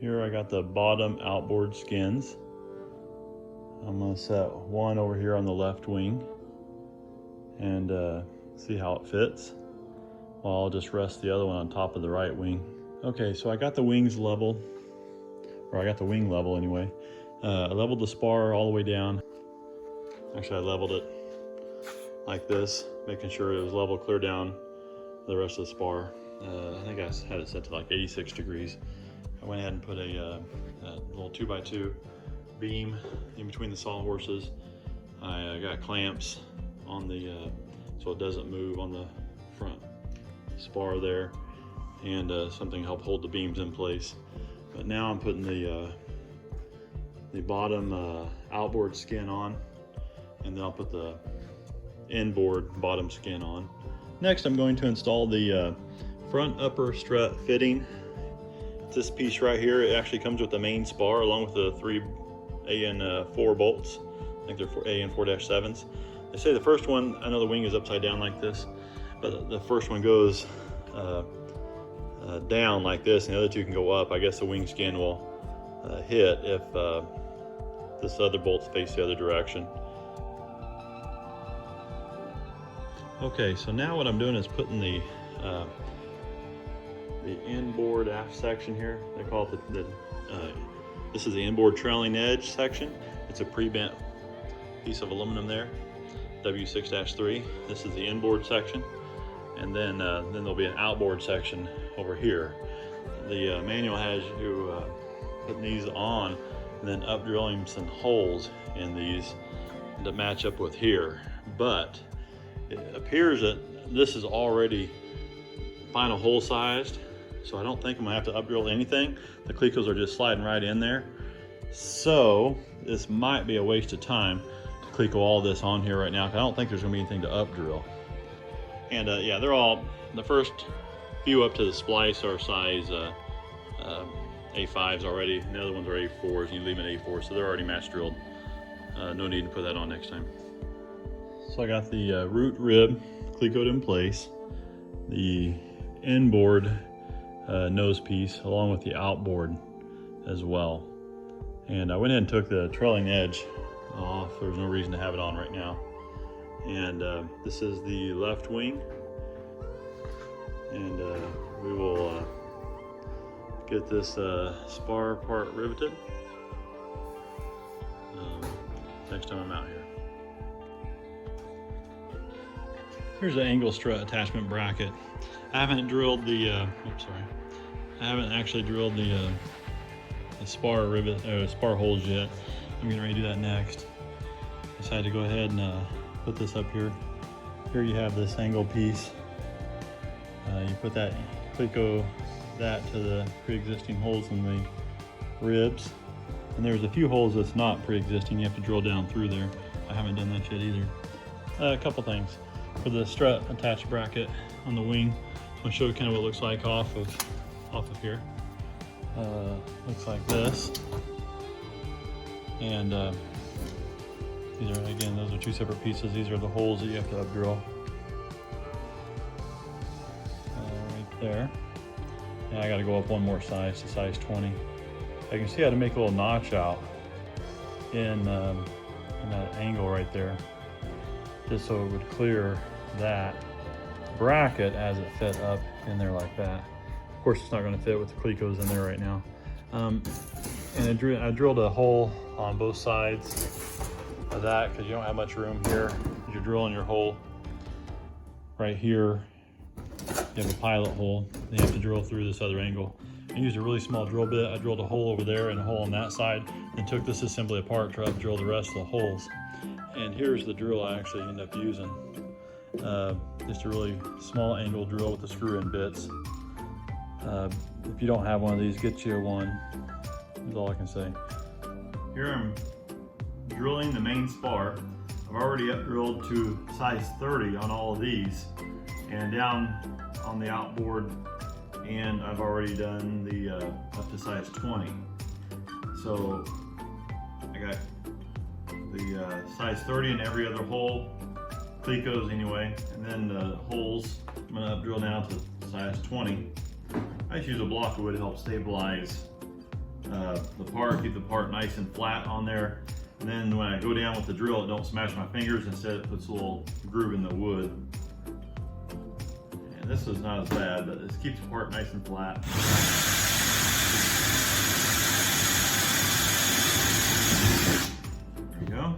Here I got the bottom outboard skins. I'm gonna set one over here on the left wing and see how it fits. Well, I'll just rest the other one on top of the right wing. Okay, so I got the wings level, or I got the wing level anyway. I leveled the spar all the way down. Actually, I leveled it like this, making sure it was level clear down the rest of the spar. I think I had it set to like 86 degrees. I went ahead and put a little 2x2 beam in between the sawhorses. I got clamps on the so it doesn't move on the front spar there, and something to help hold the beams in place. But now I'm putting the bottom outboard skin on, and then I'll put the inboard bottom skin on. Next, I'm going to install the front upper strut fitting. This piece right here, it actually comes with the main spar along with the 3 AN4 bolts. I think they're AN4-7s. They say the first one, I know the wing is upside down like this, but the first one goes down like this, and the other two can go up. I guess the wing skin will hit if this other bolt's face the other direction. Okay, so now what I'm doing is putting the inboard aft section here. They call it this is the inboard trailing edge section. It's a pre-bent piece of aluminum there, W6-3. This is the inboard section, and then there'll be an outboard section over here. The manual has you putting these on and then up drilling some holes in these to match up with here. But it appears that this is already final hole sized, so I don't think I'm gonna have to up drill anything. The clecos are just sliding right in there. So this might be a waste of time to cleco all this on here right now, because I don't think there's gonna be anything to up drill. And yeah, they're all, the first few up to the splice are size A5s already, and the other ones are A4s, and you leave them at A4, so they're already match drilled. No need to put that on next time. So I got the root rib clecoed in place, the inboard nose piece along with the outboard as well. And I went ahead and took the trailing edge off. There's no reason to have it on right now. And this is the left wing, and we will get this spar part riveted next time I'm out here. Here's the angle strut attachment bracket. I haven't drilled the I haven't actually drilled the spar rivet spar holes yet. I'm getting ready to do that next. Decided to go ahead and put this up here. Here you have this angle piece. You put that, cleco that to the pre-existing holes in the ribs. And there's a few holes that's not pre-existing. You have to drill down through there. I haven't done that yet either. A couple things. For the strut attached bracket on the wing, I'll show you kind of what it looks like off of here. Looks like this. And these are, again, those are two separate pieces. These are the holes that you have to up drill. Right there. And I got to go up one more size to size 20. I can see how to make a little notch out in that angle right there, just so it would clear that bracket as it fit up in there like that. Of course, it's not going to fit with the clecos in there right now. And I drilled a hole on both sides of that because you don't have much room here. You're drilling your hole right here. You have a pilot hole. Then you have to drill through this other angle. I used a really small drill bit. I drilled a hole over there and a hole on that side, and took this assembly apart to drill the rest of the holes. And here's the drill I actually end up using. Just a really small angle drill with the screw-in bits. If you don't have one of these, get you one. That's all I can say. Here I'm drilling the main spar. I've already up drilled to size 30 on all of these, and down on the outboard, and I've already done the up to size 20. So I got the size 30 in every other hole, clecos anyway, and then the holes I'm gonna up drill now to size 20. I just use a block of wood to help stabilize the part, keep the part nice and flat on there. And then when I go down with the drill, it don't smash my fingers. Instead, it puts a little groove in the wood. And this is not as bad, but this keeps the part nice and flat. There you go.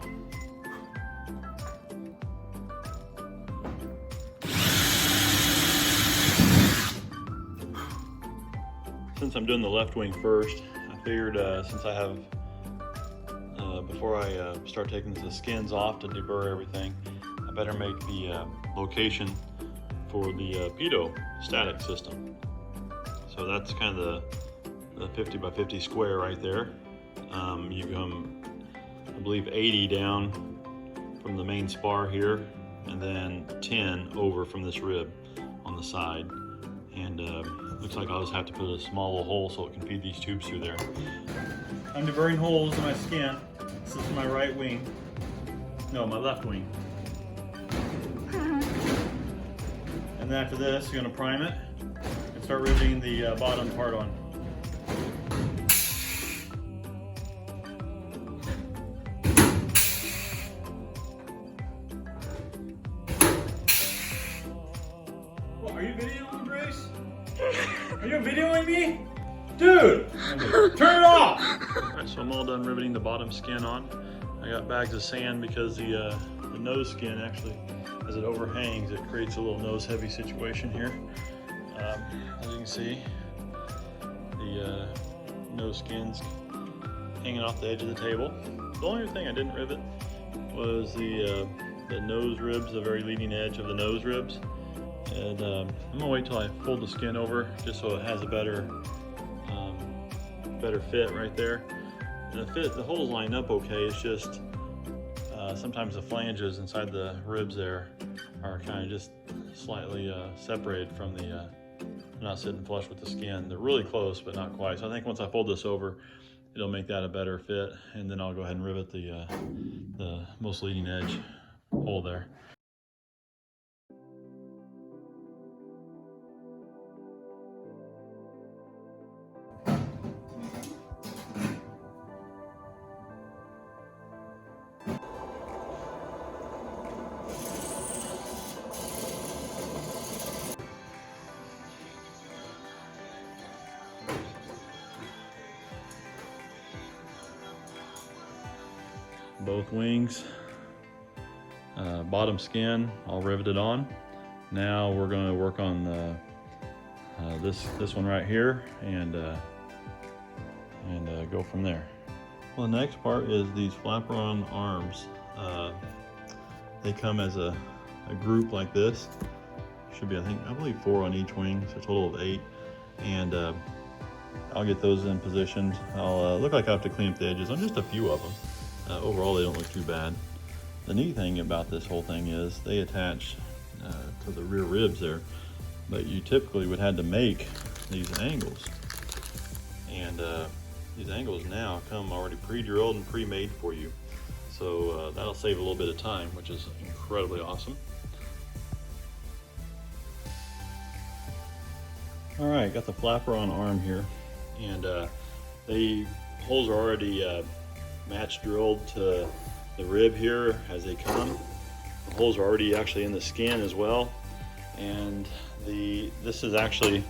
Since I'm doing the left wing first, I figured since I have, before I start taking the skins off to deburr everything, I better make the location for the pitot static system. So that's kind of the 50 by 50 square right there. You come, I believe, 80 down from the main spar here, and then 10 over from this rib on the side. And looks like I'll just have to put a small little hole so it can feed these tubes through there. I'm deburring holes in my skin. This is my right wing. No, my left wing. And then after this, you're gonna prime it and start riveting the bottom part on. What, are you videoing, Grace? Are you videoing me? Dude! Turn it off! Alright, so I'm all done riveting the bottom skin on. I got bags of sand because the nose skin actually, as it overhangs, it creates a little nose heavy situation here. As you can see, the nose skin's hanging off the edge of the table. The only thing I didn't rivet was the nose ribs, the very leading edge of the nose ribs. And I'm gonna wait till I fold the skin over just so it has a better fit right there. And the holes line up okay. It's just sometimes the flanges inside the ribs there are kind of just slightly separated from the, not sitting flush with the skin. They're really close, but not quite. So I think once I fold this over, it'll make that a better fit. And then I'll go ahead and rivet the most leading edge hole there. Both wings, bottom skin all riveted on. Now we're going to work on this one right here and go from there. Well, the next part is these flapper-on arms. They come as a group like this. Should be, I believe 4 on each wing, so a total of 8. And I'll get those in positioned. I'll look like I have to clean up the edges on just a few of them. Overall, they don't look too bad. The neat thing about this whole thing is they attach to the rear ribs there, but you typically would have to make these angles. And these angles now come already pre-drilled and pre-made for you. So that'll save a little bit of time, which is incredibly awesome. All right, got the flapper on arm here, and the holes are already match drilled to the rib here as they come. The holes are already actually in the skin as well. And this is actually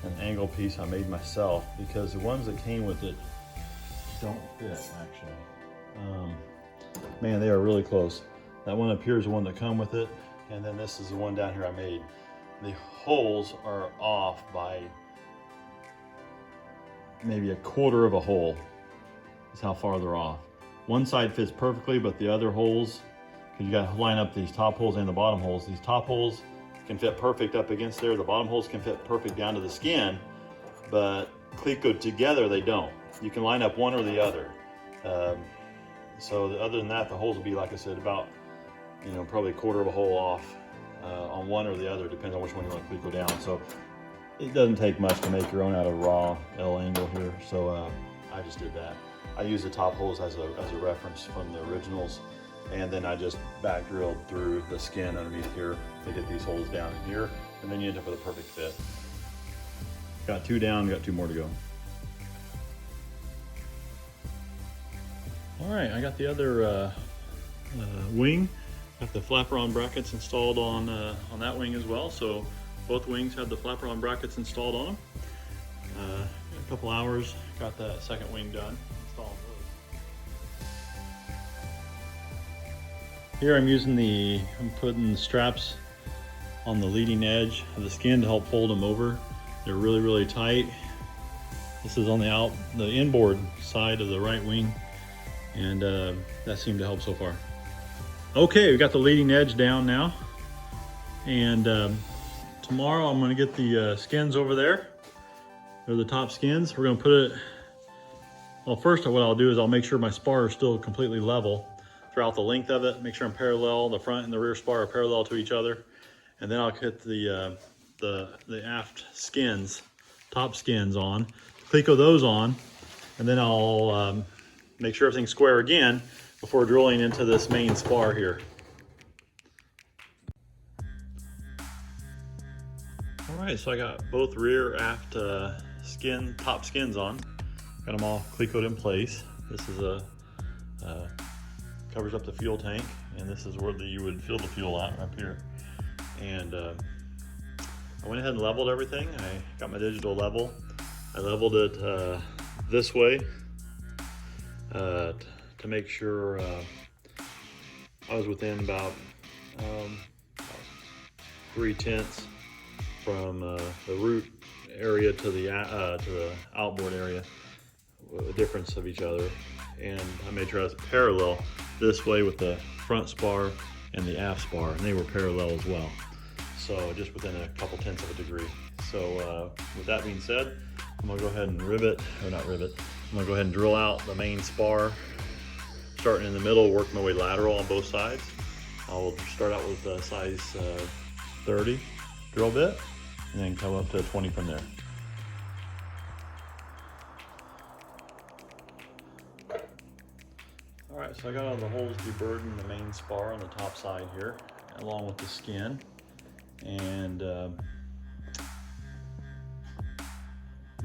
an angle piece I made myself because the ones that came with it don't fit actually. Man, they are really close. That one up here is the one that come with it, and then this is the one down here I made. The holes are off by maybe a quarter of a hole. Is how far they're off. One side fits perfectly, but the other holes, because you got to line up these top holes and the bottom holes. These top holes can fit perfect up against there. The bottom holes can fit perfect down to the skin, but cleco together they don't. You can line up one or the other. So other than that, the holes will be, like I said, about, probably a quarter of a hole off on one or the other, depending on which one you want to cleco down. So it doesn't take much to make your own out of raw L angle here. So I just did that. I use the top holes as a reference from the originals, and then I just back drilled through the skin underneath here to get these holes down in here, and then you end up with a perfect fit. Got 2 down, got 2 more to go. All right, I got the other wing. Got the flapper-on brackets installed on that wing as well. So both wings have the flapper-on brackets installed on them. In a couple hours, got that second wing done. Installing those. Here I'm putting straps on the leading edge of the skin to help fold them over. They're really, really tight. This is on the inboard side of the right wing, and that seemed to help so far. Okay, we got the leading edge down now, and tomorrow I'm going to get the skins over there. They're the top skins. We're going to put it, well, first what I'll do is I'll make sure my spar is still completely level throughout the length of it. Make sure I'm parallel, the front and the rear spar are parallel to each other. And then I'll hit the aft skins, top skins on, cleco those on, and then I'll make sure everything's square again before drilling into this main spar here. All right, so I got both rear, aft top skins on. Got them all clecoed in place. This is covers up the fuel tank, and this is where you would fill the fuel out up here. And I went ahead and leveled everything. I got my digital level. I leveled it this way to make sure I was within about 3/10 from the root area to the outboard area, a difference of each other. And I made sure I was parallel this way with the front spar and the aft spar, and they were parallel as well. So just within a couple tenths of a degree. So with that being said, I'm gonna go ahead and I'm gonna go ahead and drill out the main spar, starting in the middle, work my way lateral on both sides. I'll start out with a size 30 drill bit, and then come up to 20 from there. All right, so I got all the holes deburdened the main spar on the top side here, along with the skin. And I'm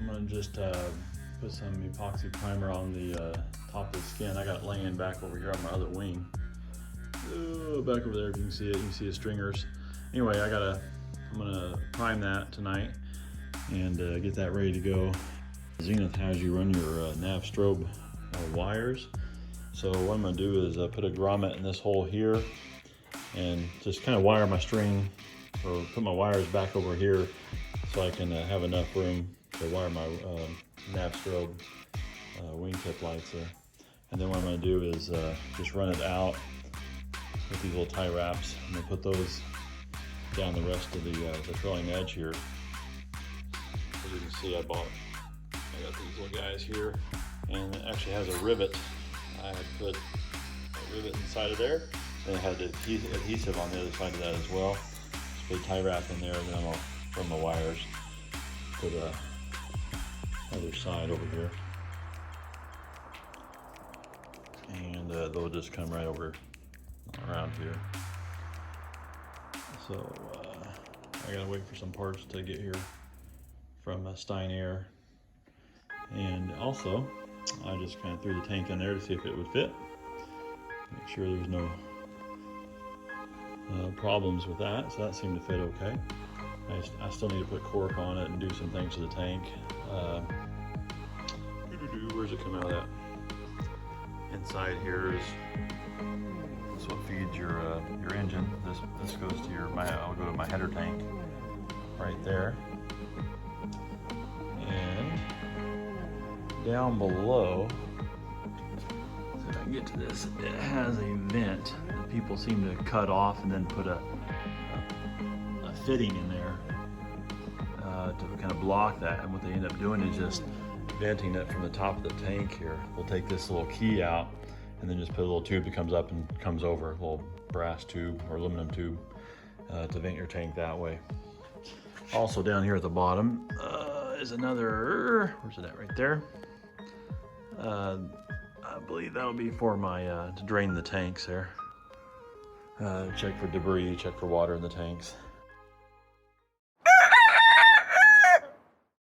gonna just put some epoxy primer on the top of the skin. I got it laying back over here on my other wing. Back over there, if you can see it, you can see the stringers. Anyway, I'm gonna prime that tonight and get that ready to go. Zenith has you run your nav strobe wires. So what I'm gonna do is put a grommet in this hole here and just kind of wire my string, or put my wires back over here so I can have enough room to wire my nav strobe wingtip lights there. And then what I'm going to do is just run it out with these little tie wraps, and then put those down the rest of the trailing edge here. As you can see, I got these little guys here, and it actually has a rivet. I had put a rivet inside of there, and it had adhesive on the other side of that as well. Just put a tie wrap in there, and then I'll run my wires to the other side over here. And they'll just come right over around here. So I gotta wait for some parts to get here from Stein Air. And also, I just kind of threw the tank in there to see if it would fit. Make sure there's no problems with that. So that seemed to fit okay. I still need to put cork on it and do some things to the tank. Where's it come out of that? Inside here is this what feeds your engine. This goes to I'll go to my header tank right there. And down below, see if I can get to this, it has a vent that people seem to cut off and then put a fitting in there to kind of block that. And what they end up doing is just venting it from the top of the tank here. We'll take this little key out and then just put a little tube that comes up and comes over, a little brass tube or aluminum tube to vent your tank that way. Also down here at the bottom is another, where's it at, right there? I believe that'll be for my, to drain the tanks there. Check for debris, check for water in the tanks.